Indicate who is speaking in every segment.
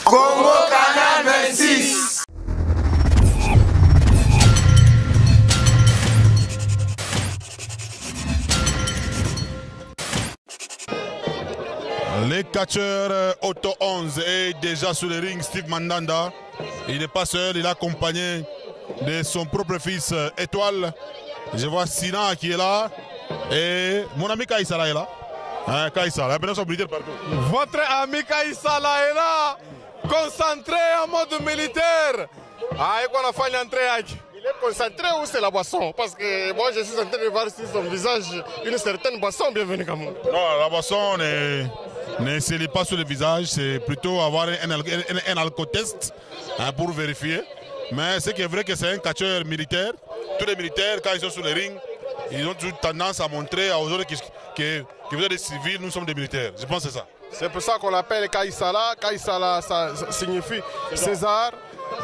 Speaker 1: Congo Canal 26.
Speaker 2: Les catcheurs Otto 11 est déjà sur le ring. Steve Mandanda, il n'est pas seul, il est accompagné de son propre fils Étoile. Je vois Sina qui est là et mon ami Kaïsala est là. Kaïsala,
Speaker 3: votre ami Kaïsala est là, concentré en mode militaire.
Speaker 4: Il est concentré ou c'est la boisson? Parce que moi je suis en train de voir sur son visage une certaine boisson. Bienvenue Kamou.
Speaker 2: Non, la boisson ne se lit pas sur le visage, c'est plutôt avoir un alcotest pour vérifier. Mais ce qui est vrai que c'est un catcheur militaire. Tous les militaires, quand ils sont sur le ring, ils ont toujours tendance à montrer aux autres que vous êtes des civils, nous sommes des militaires. Je pense que c'est ça.
Speaker 4: C'est pour ça qu'on l'appelle Kaïsala. Kaïsala, ça signifie César.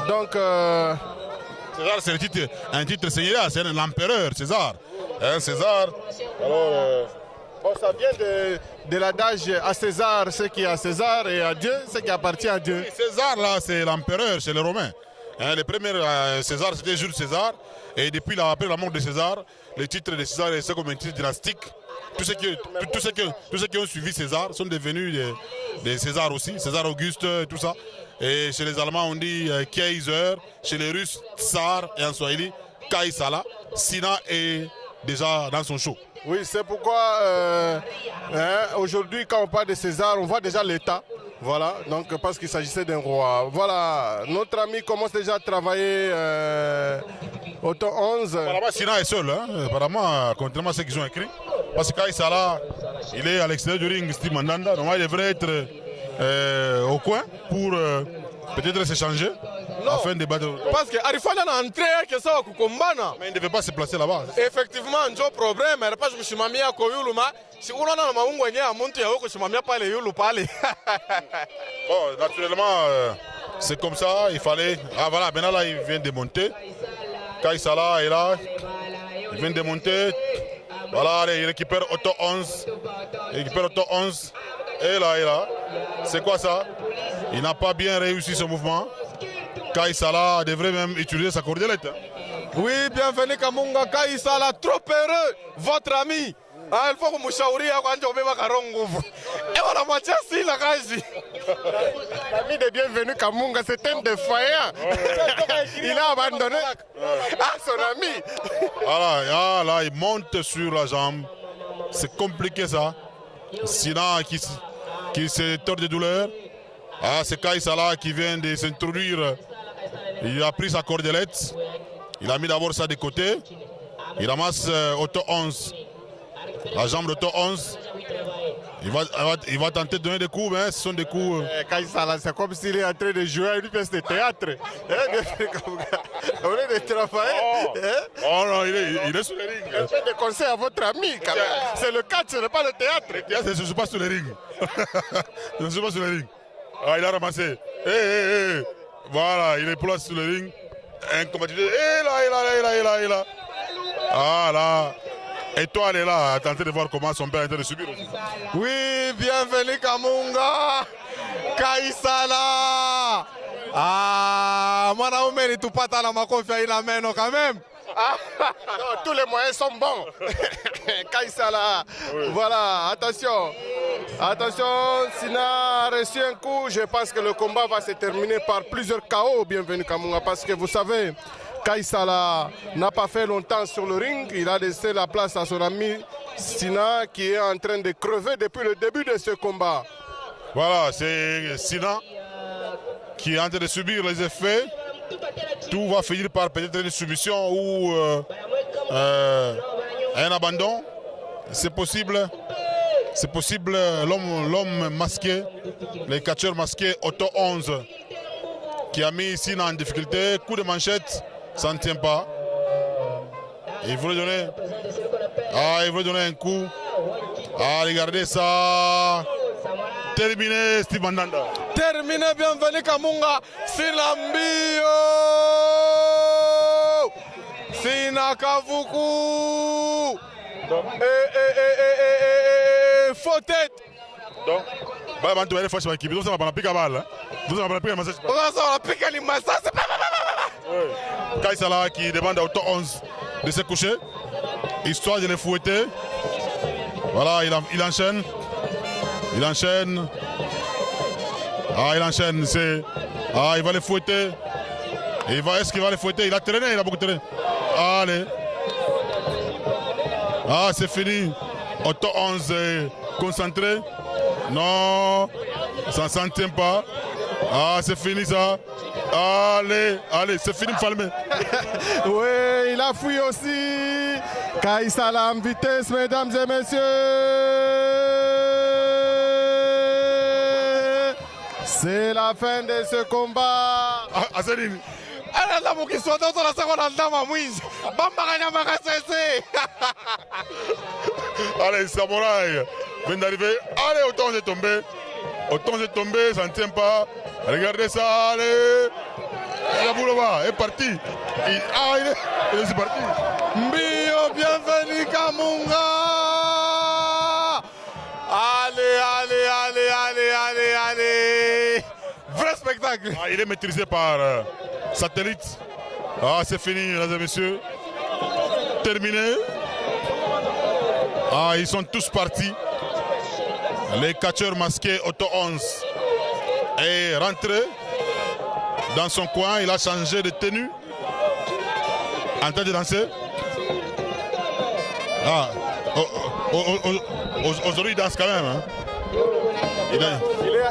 Speaker 4: Donc...
Speaker 2: César, c'est un titre seigneurial, c'est l'empereur César. César, alors...
Speaker 4: Bon, ça vient de l'adage à César ce qui est à César et à Dieu ce qui appartient à Dieu.
Speaker 2: Oui, César, là, c'est l'empereur chez les Romains. Le premier César, c'était Jules César. Et depuis après la mort de César, le titre de César est comme un titre dynastique. Tous ceux qui ont suivi César sont devenus des Césars aussi. César Auguste, tout ça. Et chez les Allemands, on dit Kaiser. Chez les Russes, Tsar. Et en Swahili, Kaïsala. Sina est déjà dans son show.
Speaker 4: Oui, c'est pourquoi aujourd'hui, quand on parle de César, on voit déjà l'État. Voilà, donc parce qu'il s'agissait d'un roi. Voilà, notre ami commence déjà à travailler au temps 11.
Speaker 2: Apparemment, Sina est seul, hein? Apparemment, contrairement à ce qu'ils ont écrit. Parce que Kaïsala, il est à l'extérieur du ring, Steve Mandanda. Normalement, il devrait être au coin pour peut-être s'échanger. Afin de battre.
Speaker 3: Parce que Arifana n'a entré que ça au Kukumbana.
Speaker 2: Mais il ne devait pas se placer là-bas.
Speaker 3: Effectivement, il y a un problème. Il n'y a pas de chimamia à Koyuluma. Si on a un maungo, il y a un monte, il y a un chimamia pas les Yulu parler.
Speaker 2: Bon, naturellement, c'est comme ça. Il fallait. Ah voilà, maintenant là, il vient de monter. Kaïsala est là. Il vient de monter. Voilà, il récupère Otto 11. Il récupère Otto 11. Et là. C'est quoi ça? Il n'a pas bien réussi ce mouvement. Kaïsala devrait même utiliser sa cordelette.
Speaker 3: Oui, bienvenue Kamunga Kaïsala, trop heureux, votre ami. Il faut que Moussaouri a quand on va et voilà, Mathias, la Kaïsi.
Speaker 4: L'ami de bienvenue Kamunga, c'est un défaillant. Il a abandonné son ami.
Speaker 2: Voilà, là, il monte sur la jambe. C'est compliqué ça. Sina qui se tord de douleur. C'est Kaïsala qui vient de s'introduire. Il a pris sa cordelette, il a mis d'abord ça de côté, il ramasse Otto 11, la jambe d'Otto 11, il va tenter de donner des coups, mais ce sont des coups...
Speaker 4: Kaïsala, c'est comme s'il est en train de jouer à une pièce de théâtre. On est de travailler.
Speaker 2: Oh non, il est sur le ring.
Speaker 4: Je fais des conseils à votre ami, c'est le catch, ce n'est pas le théâtre.
Speaker 2: Je ne suis pas sur le ring. Je ne suis pas sur le ring. Ah, il a ramassé. Voilà, il est place sur le ring. Un combattant. Et là. Ah là. Étoile est là, tenter de voir comment son père est en train de subir aussi.
Speaker 3: Oui, bienvenue Kamunga. Kaïsala. Moi, je ne pas dans ma confiance, il a quand même.
Speaker 4: Non, tous les moyens sont bons. Kaïsala. Oui. Voilà, attention. Attention, Sina a reçu un coup. Je pense que le combat va se terminer par plusieurs KO. Bienvenue Kamunga, parce que vous savez, Kaïsala n'a pas fait longtemps sur le ring. Il a laissé la place à son ami Sina qui est en train de crever depuis le début de ce combat.
Speaker 2: Voilà, c'est Sina qui est en train de subir les effets. Tout va finir par peut-être une soumission ou un abandon. C'est possible. C'est possible. L'homme masqué, les catcheurs masqués, Otto 11, qui a mis Sina en difficulté. Coup de manchette, ça ne tient pas. Il voulait donner un coup. Ah, regardez ça. Terminé, Steve Mandanda.
Speaker 3: Terminé, bienvenue Kamunga. Silambio. Sina Kavuku. Faux tête.
Speaker 2: Donc, bah, tu vas aller faire ça, ça va pas piquer balle. Vous avez pris un massage.
Speaker 3: On a piqué les massages.
Speaker 2: Kai Sala qui demande au top 11 de se coucher, histoire de les fouetter. Voilà, il enchaîne. Il enchaîne. Ah, il enchaîne. Ah, il va les fouetter. Est-ce qu'il va les fouetter? Il a traîné, il a beaucoup traîné. Allez. Ah, c'est fini. Au top 11, concentré. Non, ça ne s'en tient pas. Ah, c'est fini ça. Allez, c'est fini, Falmé.
Speaker 4: Oui, il a fui aussi. Kai Sala en vitesse, mesdames et messieurs. C'est la fin de ce combat.
Speaker 2: Azeline.
Speaker 3: Ala mo kiswa daw sa seconde ndama mwizi. Bamba kanyama kasese.
Speaker 2: Allez, Samouraï vient d'arriver. Allez, autant j'ai tombé. Autant j'ai tombé, ça ne tient pas. Regardez ça, allez. Yaboulova est parti. Il est parti.
Speaker 3: Mbio, bienvenue Kamunga. Allez. Vrai spectacle.
Speaker 2: Ah, il est maîtrisé par satellite. Ah, c'est fini, mesdames et messieurs. Terminé. Ah, ils sont tous partis. Les catcheurs masqués, Auto 11, est rentré dans son coin. Il a changé de tenue en train de danser. Ah, aujourd'hui, il danse quand même. Hein.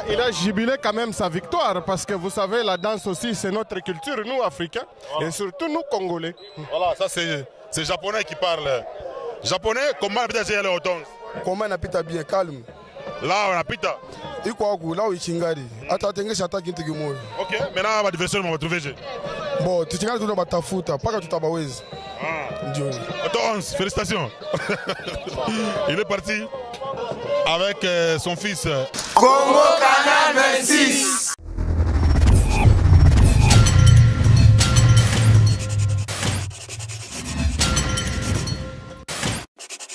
Speaker 4: Il a jubilé quand même sa victoire parce que vous savez, la danse aussi, c'est notre culture, nous, Africains, et surtout nous, Congolais.
Speaker 2: Voilà, ça c'est japonais qui parle. Japonais, comment on appelle ça,
Speaker 5: Comment on appelle bien calme?
Speaker 2: Là, on a pita.
Speaker 5: Il quoi là où il chingari. Attends, t'es chata qui te gumoy.
Speaker 2: Ok, maintenant, ma adversaire m'a trouvé.
Speaker 5: Bon, tu chingali tout dans ta fouta, pas que tu t'abawes.
Speaker 2: Auto 11, félicitations. Il est parti avec son fils.
Speaker 1: Congo Canal 26.